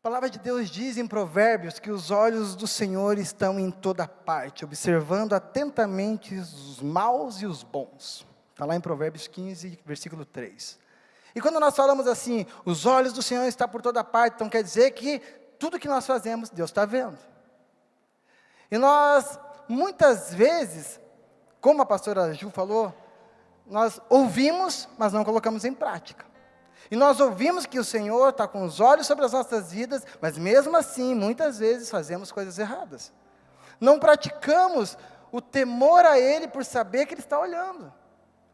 palavra de Deus diz em Provérbios que os olhos do Senhor estão em toda parte, observando atentamente os maus e os bons. Está lá em Provérbios 15, versículo 3. E quando nós falamos assim, os olhos do Senhor estão por toda parte, então quer dizer que tudo que nós fazemos, Deus está vendo. E nós, muitas vezes, como a pastora Ju falou, nós ouvimos, mas não colocamos em prática. E nós ouvimos que o Senhor está com os olhos sobre as nossas vidas, mas mesmo assim, muitas vezes fazemos coisas erradas. Não praticamos o temor a Ele por saber que Ele está olhando,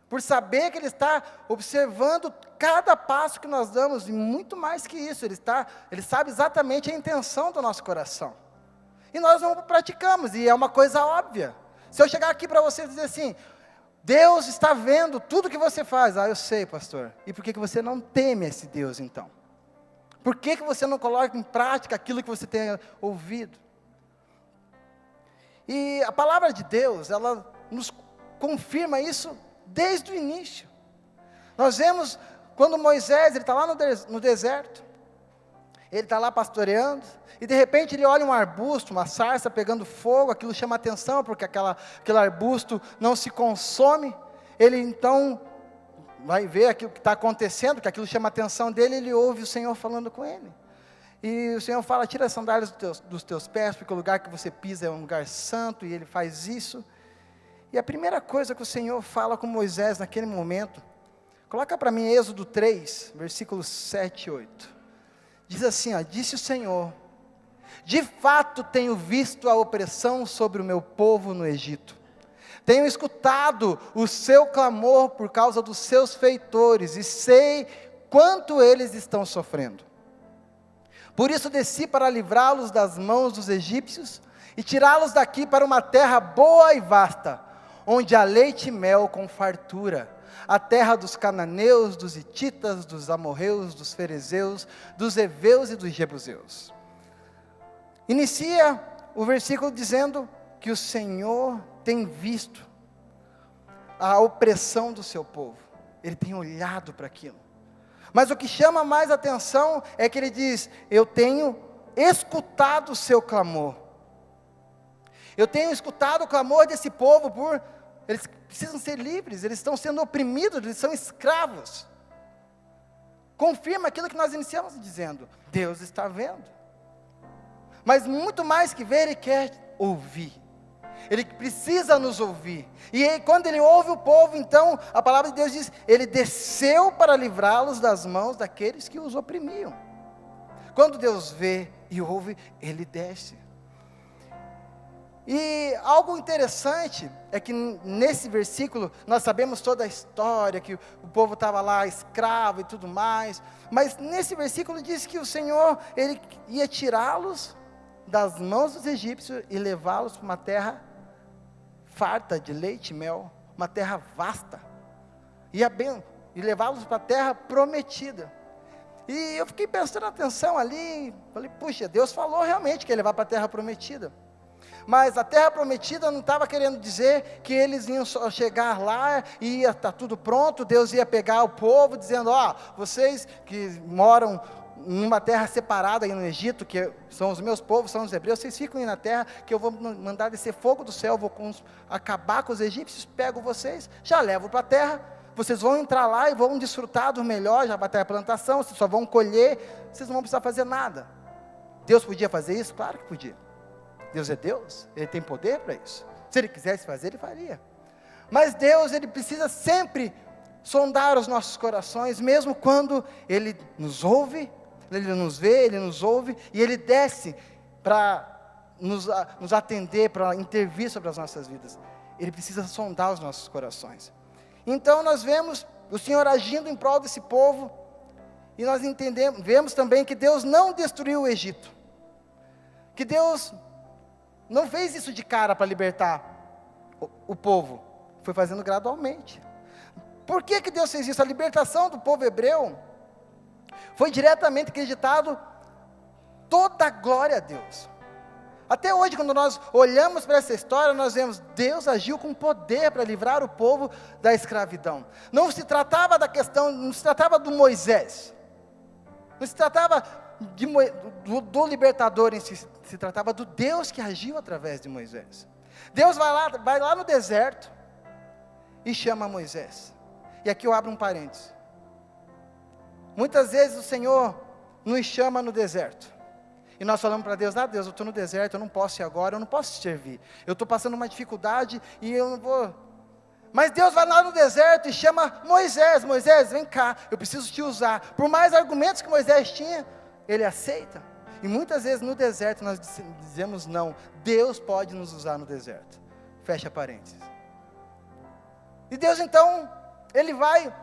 por saber que Ele está observando cada passo que nós damos, e muito mais que isso, Ele sabe exatamente a intenção do nosso coração. E nós não praticamos, e é uma coisa óbvia. Se eu chegar aqui para você e dizer assim, Deus está vendo tudo que você faz. Eu sei, pastor. E por que você não teme esse Deus, então? Por que você não coloca em prática aquilo que você tem ouvido? E a palavra de Deus, ela nos confirma isso desde o início. Nós vemos quando Moisés, ele está lá no deserto, ele está lá pastoreando, e de repente ele olha um arbusto, uma sarça pegando fogo, aquilo chama atenção, porque aquele arbusto não se consome. Ele então vai ver aquilo que está acontecendo, que aquilo chama a atenção dele, ele ouve o Senhor falando com ele. E o Senhor fala, tira as sandálias dos teus pés, porque o lugar que você pisa é um lugar santo, e ele faz isso. E a primeira coisa que o Senhor fala com Moisés naquele momento, coloca para mim Êxodo 3, versículos 7 e 8. Diz assim, disse o Senhor, de fato tenho visto a opressão sobre o meu povo no Egito. Tenho escutado o seu clamor por causa dos seus feitores, e sei quanto eles estão sofrendo. Por isso desci para livrá-los das mãos dos egípcios, e tirá-los daqui para uma terra boa e vasta, onde há leite e mel com fartura, a terra dos cananeus, dos hititas, dos amorreus, dos ferezeus, dos heveus e dos jebuseus. Inicia o versículo dizendo que o Senhor tem visto a opressão do seu povo, Ele tem olhado para aquilo. Mas o que chama mais atenção é que Ele diz, eu tenho escutado o seu clamor. Eu tenho escutado o clamor desse povo eles precisam ser livres, eles estão sendo oprimidos, eles são escravos. Confirma aquilo que nós iniciamos dizendo, Deus está vendo. Mas muito mais que ver, Ele quer ouvir. Ele precisa nos ouvir. E aí, quando Ele ouve o povo, então, a palavra de Deus diz, Ele desceu para livrá-los das mãos daqueles que os oprimiam. Quando Deus vê e ouve, Ele desce. E algo interessante é que nesse versículo, nós sabemos toda a história, que o povo estava lá escravo e tudo mais, mas nesse versículo diz que o Senhor, Ele ia tirá-los das mãos dos egípcios e levá-los para uma terra farta de leite e mel, uma terra vasta, e levá-los para a terra prometida. E eu fiquei prestando atenção ali, falei, puxa, Deus falou realmente que ia levar para a terra prometida. Mas a terra prometida não estava querendo dizer que eles iam só chegar lá e ia estar tudo pronto, Deus ia pegar o povo dizendo, vocês que moram numa terra separada aí no Egito, que são os meus povos, são os hebreus, vocês ficam aí na terra, que eu vou mandar descer fogo do céu, vou acabar com os egípcios, pego vocês, já levo para a terra, vocês vão entrar lá e vão desfrutar do melhor, já vai ter a plantação, vocês só vão colher, vocês não vão precisar fazer nada. Deus podia fazer isso? Claro que podia. Deus é Deus, Ele tem poder para isso. Se Ele quisesse fazer, Ele faria. Mas Deus, Ele precisa sempre sondar os nossos corações, mesmo quando Ele nos ouve, Ele nos vê, Ele nos ouve, e Ele desce para nos atender, para intervir sobre as nossas vidas. Ele precisa sondar os nossos corações. Então nós vemos o Senhor agindo em prol desse povo, e nós vemos também que Deus não destruiu o Egito, que Deus não fez isso de cara para libertar o povo, foi fazendo gradualmente. Por que Deus fez isso? A libertação do povo hebreu foi diretamente acreditado toda a glória a Deus. Até hoje, quando nós olhamos para essa história, nós vemos, Deus agiu com poder para livrar o povo da escravidão. Não se tratava da questão, não se tratava do Moisés, não se tratava do libertador em si, se tratava do Deus que agiu através de Moisés. Deus vai lá no deserto e chama Moisés. E aqui eu abro um parênteses. Muitas vezes o Senhor nos chama no deserto. E nós falamos para Deus: Deus, eu estou no deserto, eu não posso ir agora, eu não posso te servir. Eu estou passando uma dificuldade e eu não vou. Mas Deus vai lá no deserto e chama Moisés: Moisés, vem cá, eu preciso te usar. Por mais argumentos que Moisés tinha, ele aceita. E muitas vezes no deserto nós dizemos não. Deus pode nos usar no deserto. Fecha parênteses. E Deus então, Ele vai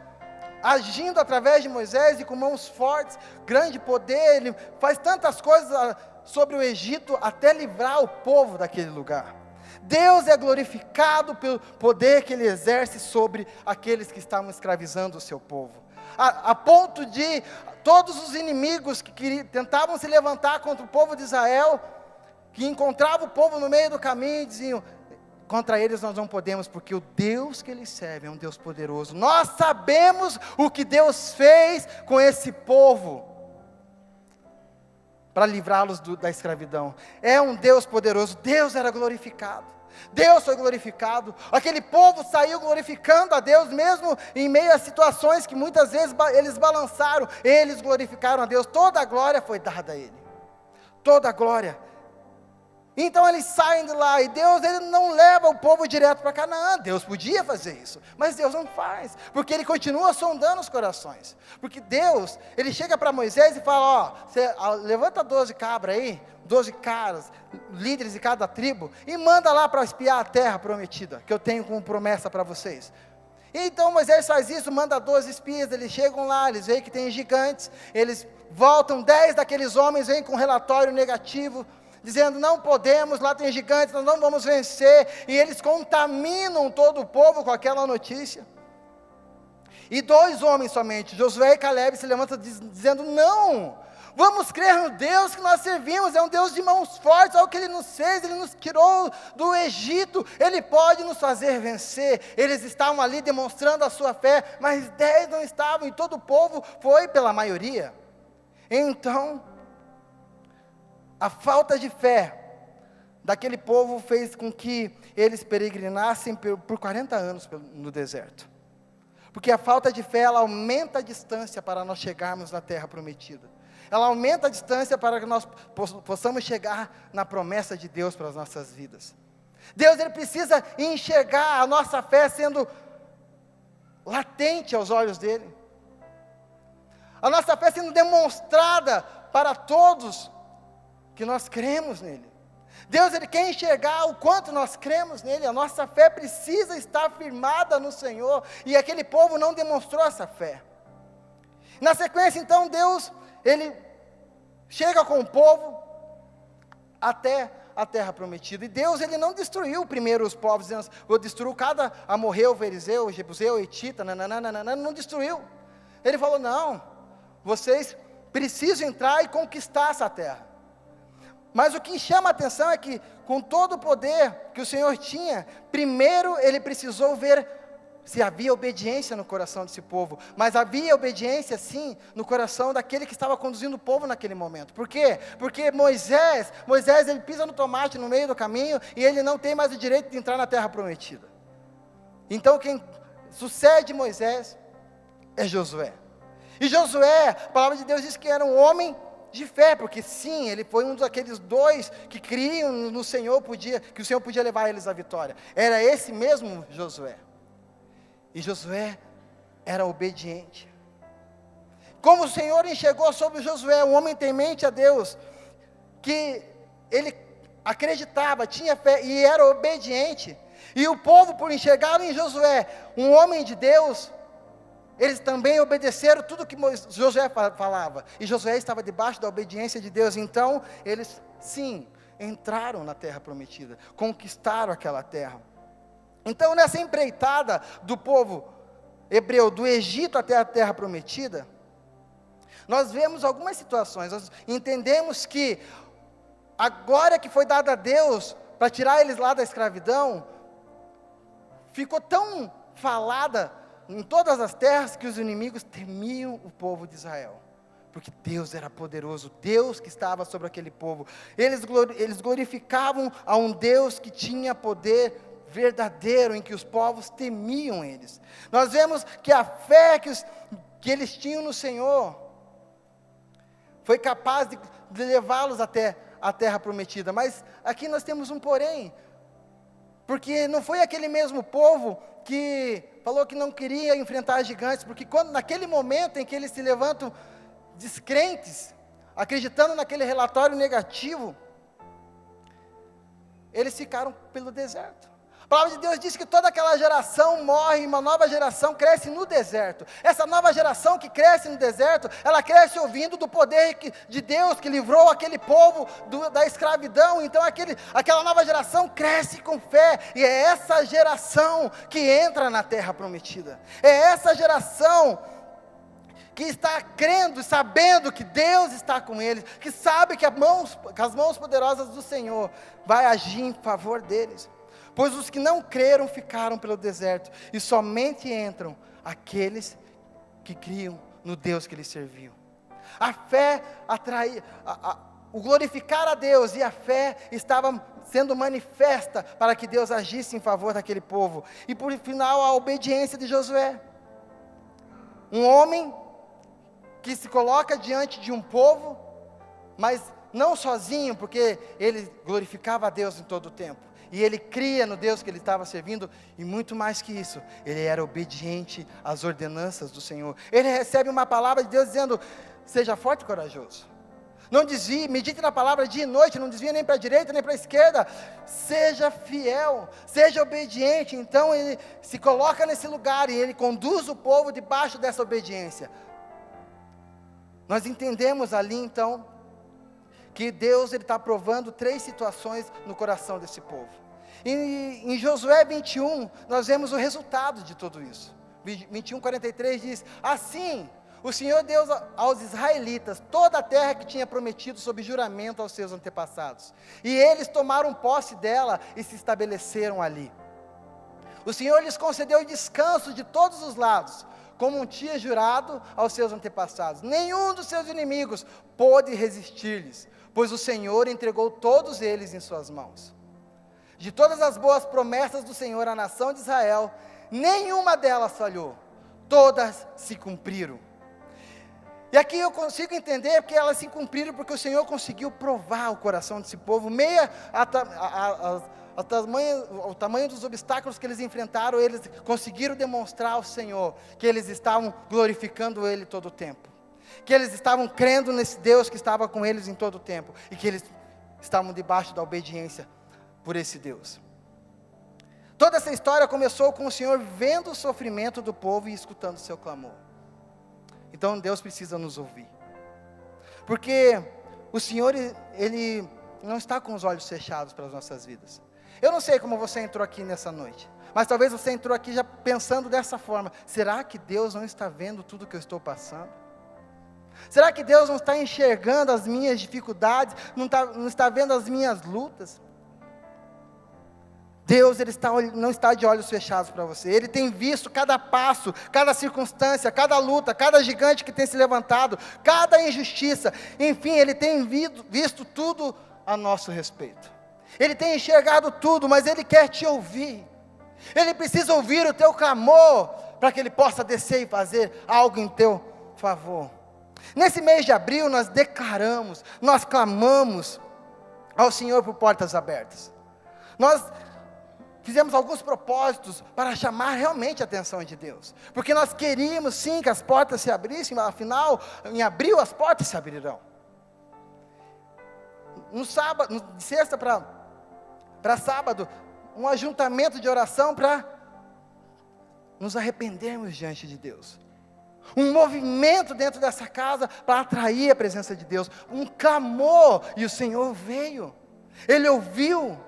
agindo através de Moisés e com mãos fortes, grande poder. Ele faz tantas coisas sobre o Egito até livrar o povo daquele lugar. Deus é glorificado pelo poder que Ele exerce sobre aqueles que estavam escravizando o seu povo. A ponto de todos os inimigos que tentavam se levantar contra o povo de Israel, que encontravam o povo no meio do caminho, diziam: contra eles nós não podemos, porque o Deus que eles servem é um Deus poderoso. Nós sabemos o que Deus fez com esse povo, para livrá-los da escravidão. É um Deus poderoso. Deus era glorificado, Deus foi glorificado. Aquele povo saiu glorificando a Deus, mesmo em meio a situações que muitas vezes eles balançaram, eles glorificaram a Deus. Toda a glória foi dada a Ele, toda a glória. Então eles saem de lá, e Deus, Ele não leva o povo direto para Canaã. Deus podia fazer isso, mas Deus não faz, porque Ele continua sondando os corações. Porque Deus, Ele chega para Moisés e fala: você levanta 12 cabras aí, 12 caras, líderes de cada tribo, e manda lá para espiar a terra prometida, que eu tenho como promessa para vocês. Então Moisés faz isso, manda 12 espias, eles chegam lá, eles veem que tem gigantes, eles voltam, 10 daqueles homens vêm com um relatório negativo, dizendo: não podemos, lá tem gigantes, nós não vamos vencer. E eles contaminam todo o povo com aquela notícia. E 2 homens somente, Josué e Caleb, se levantam dizendo: não, vamos crer no Deus que nós servimos, é um Deus de mãos fortes. Olha o que Ele nos fez, Ele nos tirou do Egito, Ele pode nos fazer vencer. Eles estavam ali demonstrando a sua fé, mas 10 não estavam, e todo o povo foi pela maioria. Então, a falta de fé daquele povo fez com que eles peregrinassem por 40 anos no deserto. Porque a falta de fé, ela aumenta a distância para nós chegarmos na terra prometida. Ela aumenta a distância para que nós possamos chegar na promessa de Deus para as nossas vidas. Deus, Ele precisa enxergar a nossa fé sendo latente aos olhos dEle. A nossa fé sendo demonstrada para todos que nós cremos nele. Deus, Ele quer enxergar o quanto nós cremos nele. A nossa fé precisa estar firmada no Senhor, e aquele povo não demonstrou essa fé. Na sequência, então, Deus, Ele chega com o povo até a terra prometida. E Deus, Ele não destruiu primeiro os povos, dizendo: vou destruir cada amorreu, ferizeu, jebuseu, etita, não destruiu. Ele falou: não, vocês precisam entrar e conquistar essa terra. Mas o que chama a atenção é que, com todo o poder que o Senhor tinha, primeiro Ele precisou ver se havia obediência no coração desse povo. Mas havia obediência sim no coração daquele que estava conduzindo o povo naquele momento. Por quê? Porque Moisés ele pisa no tomate no meio do caminho, e ele não tem mais o direito de entrar na terra prometida. Então quem sucede Moisés é Josué. E Josué, a palavra de Deus diz que era um homem de fé, porque sim, ele foi um daqueles 2 que criam no Senhor, que o Senhor podia levar eles à vitória. Era esse mesmo Josué. E Josué era obediente. Como o Senhor enxergou sobre Josué, um homem temente a Deus, que ele acreditava, tinha fé e era obediente. E o povo, por enxergar em Josué um homem de Deus, eles também obedeceram tudo que Josué falava. E Josué estava debaixo da obediência de Deus. Então, eles, sim, entraram na terra prometida. Conquistaram aquela terra. Então, nessa empreitada do povo hebreu, do Egito até a terra prometida, nós vemos algumas situações. Nós entendemos que a glória que foi dada a Deus para tirar eles lá da escravidão, ficou tão falada em todas as terras, que os inimigos temiam o povo de Israel. porque Deus era poderoso, Deus que estava sobre aquele povo. Eles glorificavam a um Deus que tinha poder verdadeiro, em que os povos temiam eles. Nós vemos que a fé que eles tinham no Senhor foi capaz de levá-los até a terra prometida. Mas aqui nós temos um porém, porque não foi aquele mesmo povo que falou que não queria enfrentar gigantes, porque naquele momento em que eles se levantam descrentes, acreditando naquele relatório negativo, eles ficaram pelo deserto. A palavra de Deus diz que toda aquela geração morre e uma nova geração cresce no deserto. Essa nova geração que cresce no deserto, ela cresce ouvindo do poder de Deus que livrou aquele povo da escravidão. Então aquela nova geração cresce com fé, e é essa geração que entra na terra prometida. É essa geração que está crendo e sabendo que Deus está com eles, que sabe que as mãos poderosas do Senhor vai agir em favor deles. Pois os que não creram ficaram pelo deserto, e somente entram aqueles que criam no Deus que eles serviam. A fé o glorificar a Deus e a fé estava sendo manifesta para que Deus agisse em favor daquele povo. E por final, a obediência de Josué. Um homem que se coloca diante de um povo, mas não sozinho, porque ele glorificava a Deus em todo o tempo. E ele cria no Deus que ele estava servindo, e muito mais que isso, ele era obediente às ordenanças do Senhor. Ele recebe uma palavra de Deus dizendo: seja forte e corajoso. Não desvie, medite na palavra dia e noite, não desvie nem para a direita nem para a esquerda. Seja fiel, seja obediente. Então ele se coloca nesse lugar e ele conduz o povo debaixo dessa obediência. Nós entendemos ali então que Deus está provando 3 situações no coração desse povo. E em Josué 21, nós vemos o resultado de tudo isso. 21:43 diz: assim, o Senhor deu aos israelitas toda a terra que tinha prometido sob juramento aos seus antepassados. E eles tomaram posse dela e se estabeleceram ali. O Senhor lhes concedeu descanso de todos os lados, como tinha jurado aos seus antepassados. Nenhum dos seus inimigos pôde resistir-lhes, pois o Senhor entregou todos eles em suas mãos. De todas as boas promessas do Senhor à nação de Israel, nenhuma delas falhou, todas se cumpriram. E aqui eu consigo entender porque elas se cumpriram, porque o Senhor conseguiu provar o coração desse povo, o tamanho dos obstáculos que eles enfrentaram, eles conseguiram demonstrar ao Senhor que eles estavam glorificando Ele todo o tempo, que eles estavam crendo nesse Deus que estava com eles em todo o tempo, e que eles estavam debaixo da obediência por esse Deus. Toda essa história começou com o Senhor vendo o sofrimento do povo e escutando o seu clamor. Então Deus precisa nos ouvir, porque o Senhor, Ele não está com os olhos fechados para as nossas vidas. Eu não sei como você entrou aqui nessa noite, mas talvez você entrou aqui já pensando dessa forma: será que Deus não está vendo tudo que eu estou passando? Será que Deus não está enxergando as minhas dificuldades, não está vendo as minhas lutas? Deus, Ele não está de olhos fechados para você. Ele tem visto cada passo, cada circunstância, cada luta, cada gigante que tem se levantado, cada injustiça. Enfim, Ele tem visto tudo a nosso respeito. Ele tem enxergado tudo, mas Ele quer te ouvir. Ele precisa ouvir o teu clamor, para que Ele possa descer e fazer algo em teu favor. Nesse mês de abril, nós declaramos, nós clamamos ao Senhor por portas abertas. Nós fizemos alguns propósitos para chamar realmente a atenção de Deus, porque nós queríamos sim que as portas se abrissem, afinal, em abril as portas se abrirão. No sábado, de sexta para sábado, um ajuntamento de oração para nos arrependermos diante de Deus. Um movimento dentro dessa casa para atrair a presença de Deus, um clamor, e o Senhor veio, Ele ouviu,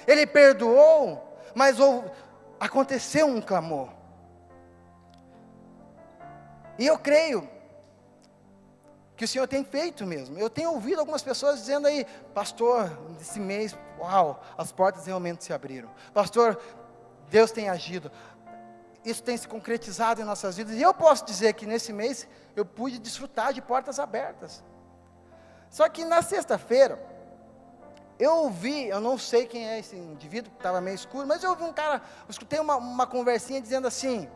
Ele perdoou, mas aconteceu um clamor. E eu creio que o Senhor tem feito mesmo. Eu tenho ouvido algumas pessoas dizendo aí: pastor, esse mês, uau, as portas realmente se abriram. Pastor, Deus tem agido. isso tem se concretizado em nossas vidas. E eu posso dizer que nesse mês eu pude desfrutar de portas abertas. Só que na sexta-feira, eu ouvi, eu não sei quem é esse indivíduo, que estava meio escuro, mas eu ouvi um cara, eu escutei uma conversinha dizendo assim,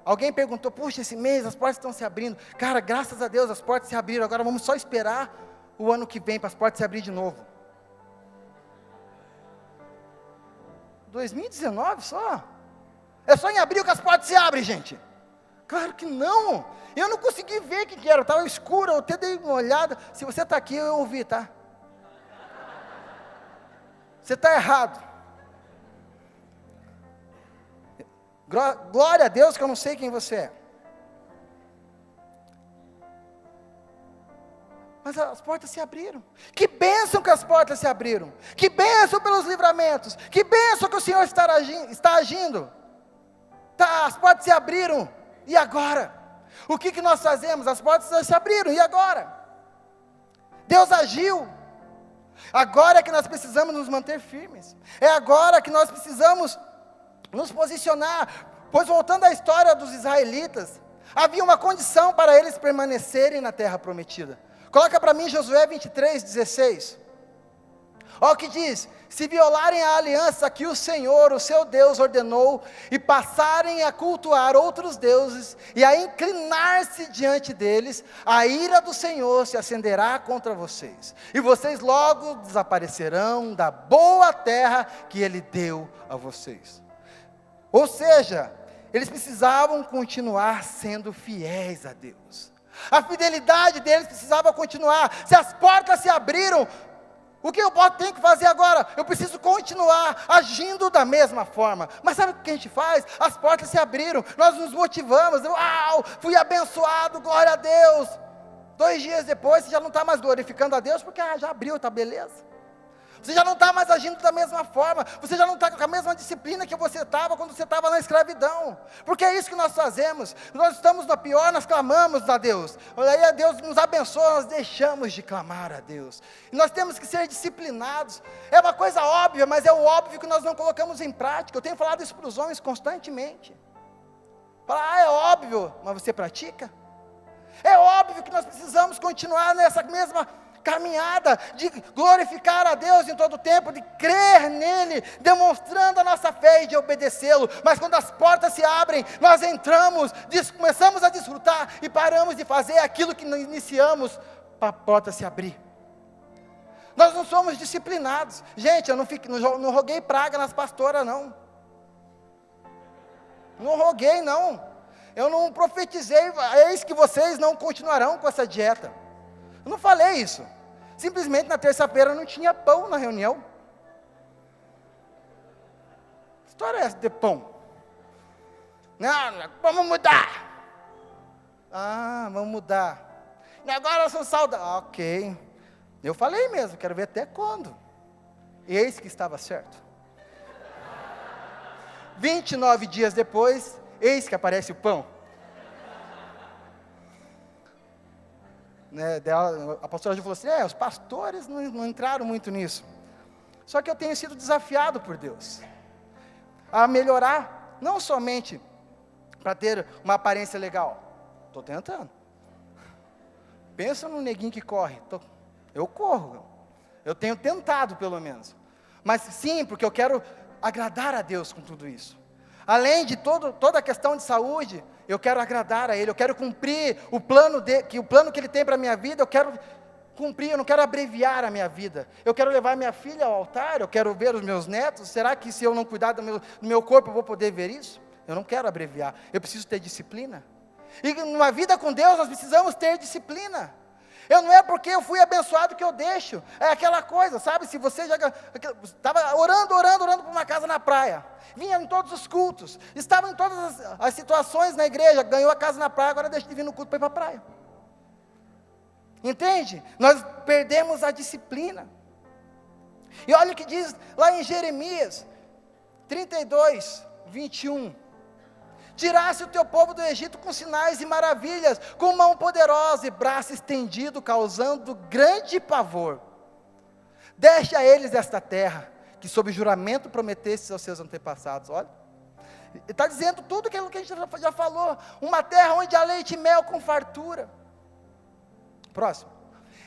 alguém perguntou, puxa, esse mês as portas estão se abrindo. Cara, graças a Deus as portas se abriram, agora vamos só esperar o ano que vem para as portas se abrir de novo. 2019 só? É só em abril que as portas se abrem, gente? Claro que não. Eu não consegui ver o que era, estava escuro, eu até dei uma olhada. Se você está aqui, eu ouvi, tá? Você está errado. Glória a Deus que eu não sei quem você é. Mas as portas se abriram. Que bênção que as portas se abriram. Que bênção pelos livramentos. Que bênção que o Senhor está agindo. Tá, as portas se abriram. E agora? O que nós fazemos? As portas se abriram. E agora? Deus agiu. Agora é que nós precisamos nos manter firmes. É agora que nós precisamos nos posicionar. Pois voltando à história dos israelitas, havia uma condição para eles permanecerem na terra prometida. Coloca para mim Josué 23:16. Olha o que diz: se violarem a aliança que o Senhor, o seu Deus, ordenou, e passarem a cultuar outros deuses, e a inclinar-se diante deles, a ira do Senhor se acenderá contra vocês, e vocês logo desaparecerão da boa terra que Ele deu a vocês. Ou seja, eles precisavam continuar sendo fiéis a Deus. A fidelidade deles precisava continuar. Se as portas se abriram, o que eu tenho que fazer agora? Eu preciso continuar agindo da mesma forma. Mas sabe o que a gente faz? As portas se abriram, nós nos motivamos. Uau, fui abençoado, glória a Deus. 2 dias depois, você já não está mais glorificando a Deus, porque já abriu, está beleza. Você já não está mais agindo da mesma forma. Você já não está com a mesma disciplina que você estava quando você estava na escravidão. Porque é isso que nós fazemos. Nós estamos na pior, nós clamamos a Deus. Aí a Deus nos abençoa, nós deixamos de clamar a Deus. E nós temos que ser disciplinados. É uma coisa óbvia, mas é o óbvio que nós não colocamos em prática. Eu tenho falado isso para os homens constantemente. Falar, é óbvio, mas você pratica? É óbvio que nós precisamos continuar nessa mesma caminhada, de glorificar a Deus em todo o tempo, de crer nele, demonstrando a nossa fé e de obedecê-lo. Mas quando as portas se abrem, nós entramos, começamos a desfrutar e paramos de fazer aquilo que iniciamos para a porta se abrir. Nós não somos disciplinados. Gente, eu não roguei praga nas pastoras, não. Não roguei, não. Eu não profetizei, eis que vocês não continuarão com essa dieta. Eu não falei isso. Simplesmente na terça-feira não tinha pão na reunião. Que história é essa de pão? Não, vamos mudar. Vamos mudar. E agora eu sou saudável. Ok. Eu falei mesmo, quero ver até quando. E eis que estava certo. 29 dias depois, eis que aparece o pão. A pastora falou assim, os pastores não entraram muito nisso. Só que eu tenho sido desafiado por Deus a melhorar, não somente para ter uma aparência legal. Estou tentando. Pensa no neguinho que corre. Eu corro. Eu tenho tentado pelo menos. Mas sim, porque eu quero agradar a Deus com tudo isso. Além de toda a questão de saúde, eu quero agradar a Ele, eu quero cumprir o plano que Ele tem para a minha vida, eu quero cumprir, eu não quero abreviar a minha vida. Eu quero levar minha filha ao altar, eu quero ver os meus netos. Será que se eu não cuidar do meu corpo, eu vou poder ver isso? Eu não quero abreviar, eu preciso ter disciplina. E numa vida com Deus, nós precisamos ter disciplina. Não é porque eu fui abençoado que eu deixo. É aquela coisa, sabe? Se você já estava orando por uma casa na praia, vinha em todos os cultos, estava em todas as situações na igreja, ganhou a casa na praia, agora deixa de vir no culto para ir para a praia. Entende? Nós perdemos a disciplina. E olha o que diz lá em Jeremias 32, 21. Tirasse o teu povo do Egito com sinais e maravilhas, com mão poderosa e braço estendido, causando grande pavor. Deixa a eles esta terra, que sob juramento prometestes aos seus antepassados. Olha, Está dizendo tudo aquilo que a gente já falou. Uma terra onde há leite e mel com fartura. Próximo.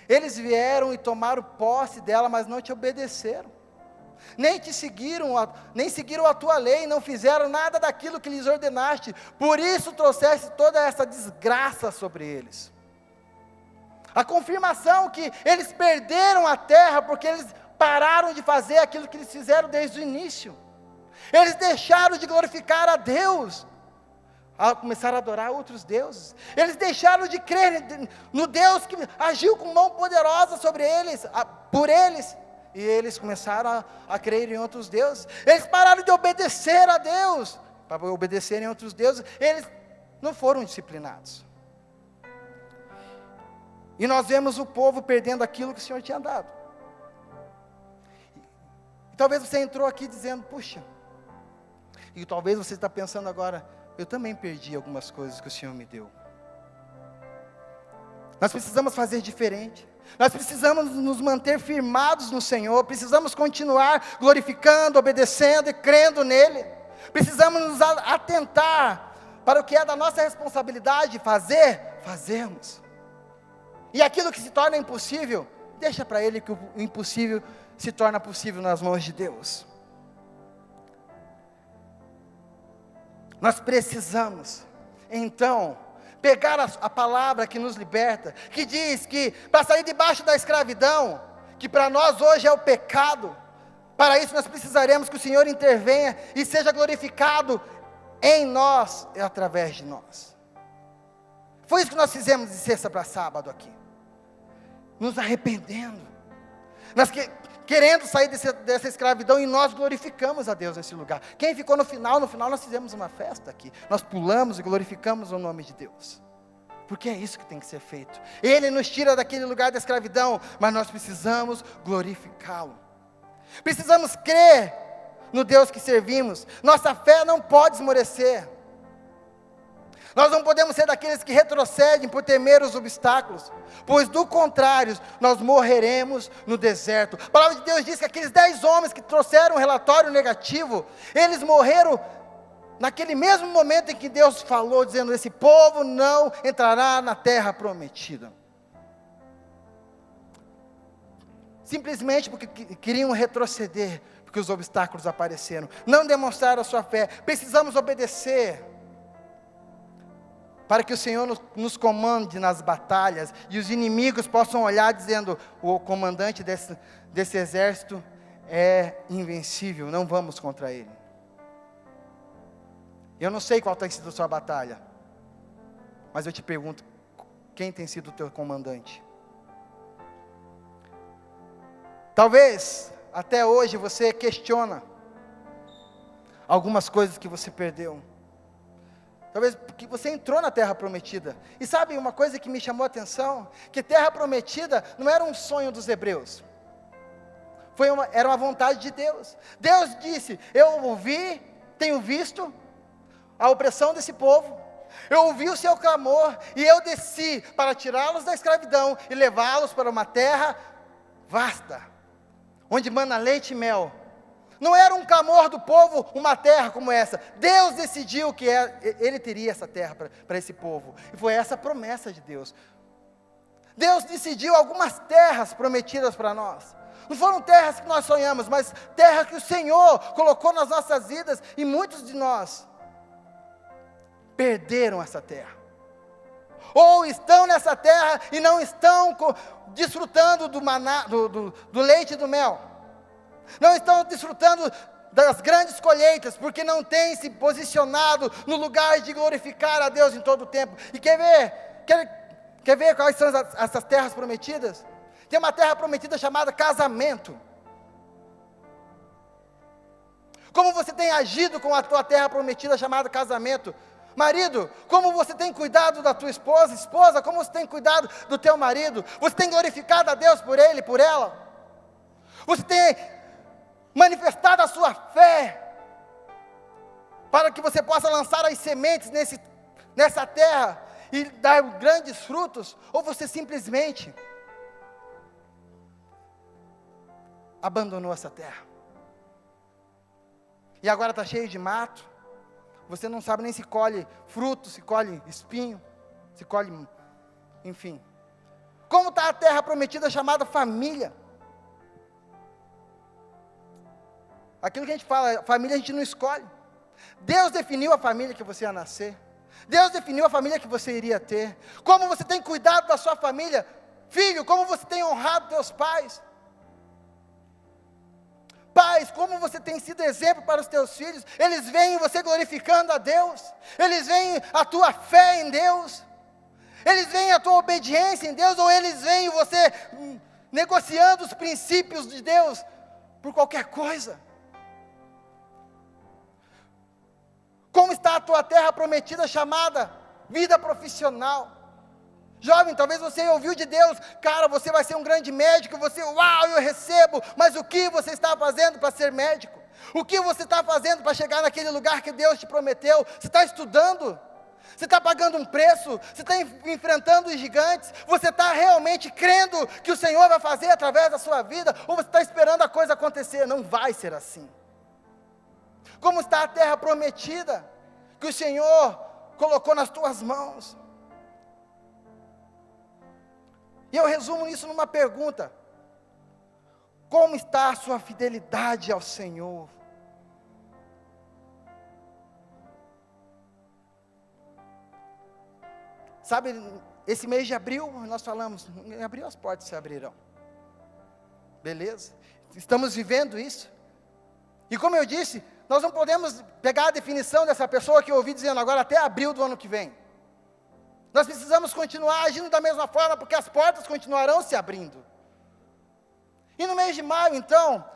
Eles vieram e tomaram posse dela, mas não te obedeceram. Nem seguiram a tua lei, não fizeram nada daquilo que lhes ordenaste. Por isso trouxeste toda essa desgraça sobre eles. A confirmação que eles perderam a terra porque eles pararam de fazer aquilo que eles fizeram desde o início. Eles deixaram de glorificar a Deus, começaram a adorar outros deuses. Eles deixaram de crer no Deus que agiu com mão poderosa sobre eles, por eles. E eles começaram a crer em outros deuses. Eles pararam de obedecer a Deus. Para obedecerem a outros deuses, eles não foram disciplinados. E nós vemos o povo perdendo aquilo que o Senhor tinha dado. E talvez você entrou aqui dizendo, puxa, e talvez você está pensando agora, eu também perdi algumas coisas que o Senhor me deu. Nós precisamos fazer diferente. Nós precisamos nos manter firmados no Senhor. Precisamos continuar glorificando, obedecendo e crendo nele. Precisamos nos atentar para o que é da nossa responsabilidade fazermos. E aquilo que se torna impossível, deixa para ele que o impossível se torna possível nas mãos de Deus. Nós precisamos, então, pegar a palavra que nos liberta, que diz que para sair debaixo da escravidão, que para nós hoje é o pecado, para isso nós precisaremos que o Senhor intervenha e seja glorificado em nós e através de nós. Foi isso que nós fizemos de sexta para sábado aqui, nos arrependendo, nós querendo sair dessa escravidão, e nós glorificamos a Deus nesse lugar. Quem ficou no final nós fizemos uma festa aqui, nós pulamos e glorificamos o nome de Deus, porque é isso que tem que ser feito. Ele nos tira daquele lugar da escravidão, mas nós precisamos glorificá-lo, precisamos crer no Deus que servimos. Nossa fé não pode esmorecer. Nós não podemos ser daqueles que retrocedem por temer os obstáculos, pois do contrário, nós morreremos no deserto. A palavra de Deus diz que aqueles 10 homens que trouxeram um relatório negativo, eles morreram naquele mesmo momento em que Deus falou, dizendo, esse povo não entrará na terra prometida. Simplesmente porque queriam retroceder, porque os obstáculos apareceram, não demonstraram a sua fé. Precisamos obedecer, para que o Senhor nos comande nas batalhas, e os inimigos possam olhar dizendo, o comandante desse exército é invencível, não vamos contra ele. Eu não sei qual tem sido a sua batalha, mas eu te pergunto, quem tem sido o teu comandante? Talvez, até hoje você questiona algumas coisas que você perdeu. Talvez porque você entrou na terra prometida. E sabe uma coisa que me chamou a atenção? Que terra prometida não era um sonho dos hebreus. Era uma vontade de Deus. Deus disse, eu ouvi, tenho visto a opressão desse povo. Eu ouvi o seu clamor e eu desci para tirá-los da escravidão e levá-los para uma terra vasta, onde mana leite e mel. Não era um clamor do povo, uma terra como essa. Deus decidiu que Ele teria essa terra para esse povo. E foi essa a promessa de Deus. Deus decidiu algumas terras prometidas para nós. Não foram terras que nós sonhamos, mas terras que o Senhor colocou nas nossas vidas. E muitos de nós perderam essa terra. Ou estão nessa terra e não estão desfrutando do maná, do leite e do mel. Não estão desfrutando das grandes colheitas, porque não têm se posicionado no lugar de glorificar a Deus em todo o tempo. E quer ver quais são essas terras prometidas? Tem uma terra prometida chamada casamento. Como você tem agido com a tua terra prometida chamada casamento? Marido, como você tem cuidado da tua esposa? Esposa, como você tem cuidado do teu marido? Você tem glorificado a Deus por ele, por ela? Você tem manifestado a sua fé, para que você possa lançar as sementes nessa terra, e dar grandes frutos? Ou você simplesmente abandonou essa terra, e agora está cheio de mato, você não sabe nem se colhe fruto, se colhe espinho, se colhe, enfim. Como está a terra prometida chamada família? Aquilo que a gente fala, família a gente não escolhe. Deus definiu a família que você ia nascer. Deus definiu a família que você iria ter. Como você tem cuidado da sua família? Filho, como você tem honrado teus pais? Pais, como você tem sido exemplo para os teus filhos? Eles veem você glorificando a Deus. Eles veem a tua fé em Deus. Eles veem a tua obediência em Deus. Ou eles veem você negociando os princípios de Deus por qualquer coisa. Como está a tua terra prometida chamada vida profissional? Jovem, talvez você ouviu de Deus, cara, você vai ser um grande médico, você, uau, eu recebo, mas o que você está fazendo para ser médico? O que você está fazendo para chegar naquele lugar que Deus te prometeu? Você está estudando? Você está pagando um preço? Você está enfrentando os gigantes? Você está realmente crendo que o Senhor vai fazer através da sua vida? Ou você está esperando a coisa acontecer? Não vai ser assim. Como está a terra prometida que o Senhor colocou nas tuas mãos? E eu resumo isso numa pergunta: como está a sua fidelidade ao Senhor? Sabe, esse mês de abril, nós falamos, em abril as portas se abrirão. Beleza? Estamos vivendo isso. E como eu disse, nós não podemos pegar a definição dessa pessoa que eu ouvi dizendo agora até abril do ano que vem. Nós precisamos continuar agindo da mesma forma, porque as portas continuarão se abrindo. E no mês de maio, então,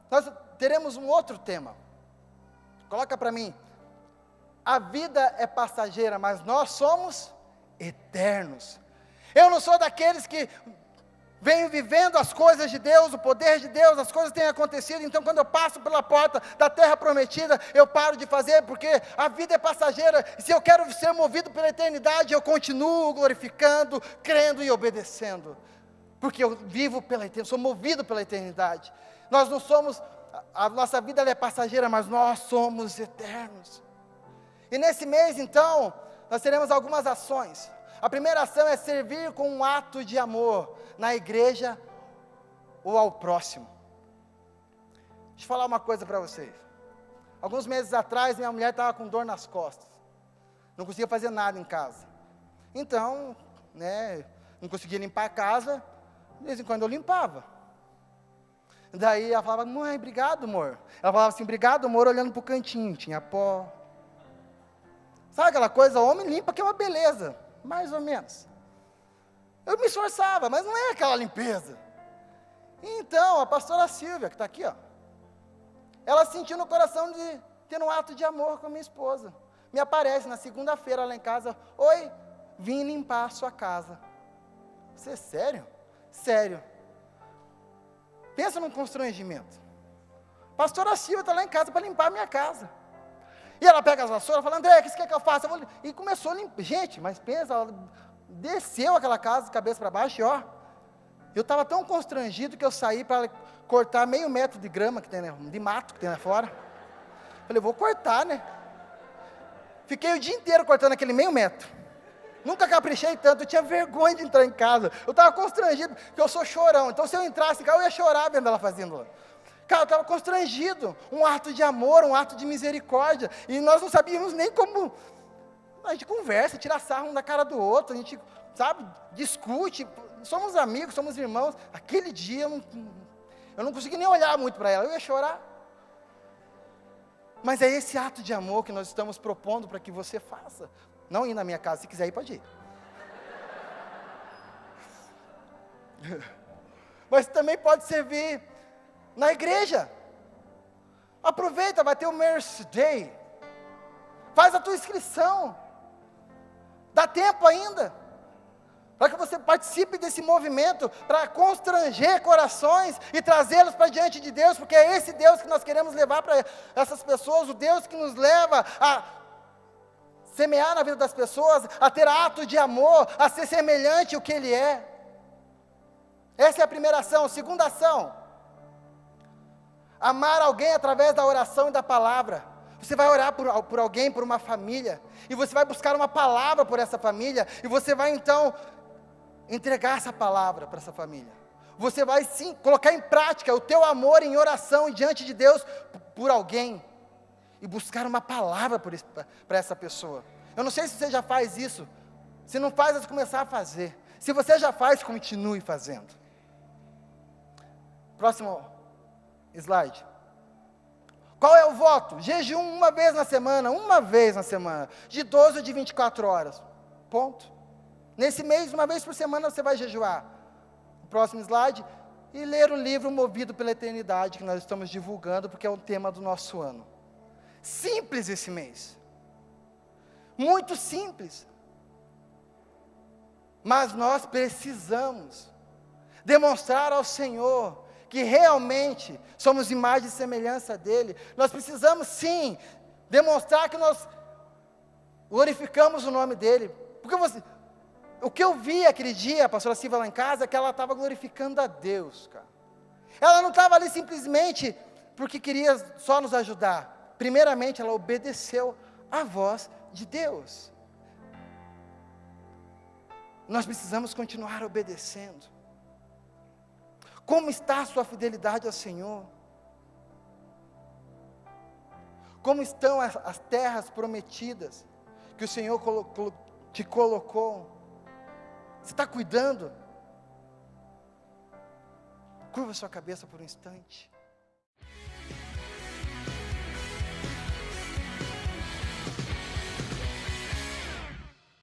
nós teremos um outro tema. Coloca para mim. A vida é passageira, mas nós somos eternos. Eu não sou daqueles que venho vivendo as coisas de Deus, o poder de Deus, as coisas têm acontecido, então quando eu passo pela porta da terra prometida, eu paro de fazer, porque a vida é passageira, e se eu quero ser movido pela eternidade, eu continuo glorificando, crendo e obedecendo, porque eu vivo pela eternidade, sou movido pela eternidade. Nós não somos, a nossa vida ela é passageira, mas nós somos eternos. E nesse mês então, nós teremos algumas ações. A primeira ação é servir com um ato de amor na igreja ou ao próximo. Deixa eu falar uma coisa para vocês. Alguns meses atrás, minha mulher estava com dor nas costas. Não conseguia fazer nada em casa. Então, não conseguia limpar a casa. De vez em quando eu limpava. Daí ela falava, mãe, obrigado, amor. Ela falava assim, obrigado, amor, olhando para o cantinho. Tinha pó. Sabe aquela coisa, homem limpa que é uma beleza. Mais ou menos. Eu me esforçava, mas não é aquela limpeza. Então, a pastora Silvia, que está aqui, ó, ela sentiu no coração de ter um ato de amor com a minha esposa. Me aparece na segunda-feira lá em casa, oi, vim limpar a sua casa. Você é sério? Sério. Pensa num constrangimento. Pastora Silvia está lá em casa para limpar a minha casa. E ela pega as vassouras e fala, André, o que você quer que eu faça? E começou a limpar. Gente, mas pensa, ela desceu aquela casa de cabeça para baixo e ó, eu estava tão constrangido que eu saí para cortar meio metro de grama que tem, de mato que tem lá fora. Falei, vou cortar, né? Fiquei o dia inteiro cortando aquele meio metro. Nunca caprichei tanto, eu tinha vergonha de entrar em casa. Eu estava constrangido, porque eu sou chorão. Então se eu entrasse em casa, eu ia chorar vendo ela fazendo lá. Cara, eu estava constrangido, um ato de amor, um ato de misericórdia, e nós não sabíamos nem como, a gente conversa, tira sarro um da cara do outro, a gente, sabe, discute, somos amigos, somos irmãos. Aquele dia eu não consegui nem olhar muito para ela, eu ia chorar. Mas é esse ato de amor que nós estamos propondo para que você faça. Não ir na minha casa, se quiser ir, pode ir. Mas também pode servir na igreja. Aproveita, vai ter o Mercy Day. Faz a tua inscrição. Dá tempo ainda. Para que você participe desse movimento, para constranger corações e trazê-los para diante de Deus, porque é esse Deus que nós queremos levar para essas pessoas, o Deus que nos leva a semear na vida das pessoas, a ter ato de amor, a ser semelhante ao que Ele é. Essa é a primeira ação. Segunda ação, amar alguém através da oração e da palavra. Você vai orar por alguém, por uma família, e você vai buscar uma palavra por essa família, e você vai então entregar essa palavra para essa família. Você vai sim colocar em prática o teu amor em oração diante de Deus por alguém, e buscar uma palavra para essa pessoa. Eu não sei se você já faz isso. Se não faz, é começar a fazer. Se você já faz, continue fazendo. Próximo slide. Qual é o voto? Jejum uma vez na semana, de 12 ou de 24 horas. Ponto. Nesse mês, uma vez por semana você vai jejuar. Próximo slide. E ler o livro Movido pela Eternidade, que nós estamos divulgando, porque é o tema do nosso ano. Simples esse mês. Muito simples. Mas nós precisamos demonstrar ao Senhor que realmente somos imagem e semelhança dEle. Nós precisamos sim demonstrar que nós glorificamos o nome dEle. Porque o que eu vi aquele dia, a pastora Silvia lá em casa, é que ela estava glorificando a Deus, cara. Ela não estava ali simplesmente porque queria só nos ajudar. Primeiramente, ela obedeceu à voz de Deus. Nós precisamos continuar obedecendo. Como está a sua fidelidade ao Senhor? Como estão as terras prometidas que o Senhor te colocou? Você está cuidando? Curva sua cabeça por um instante.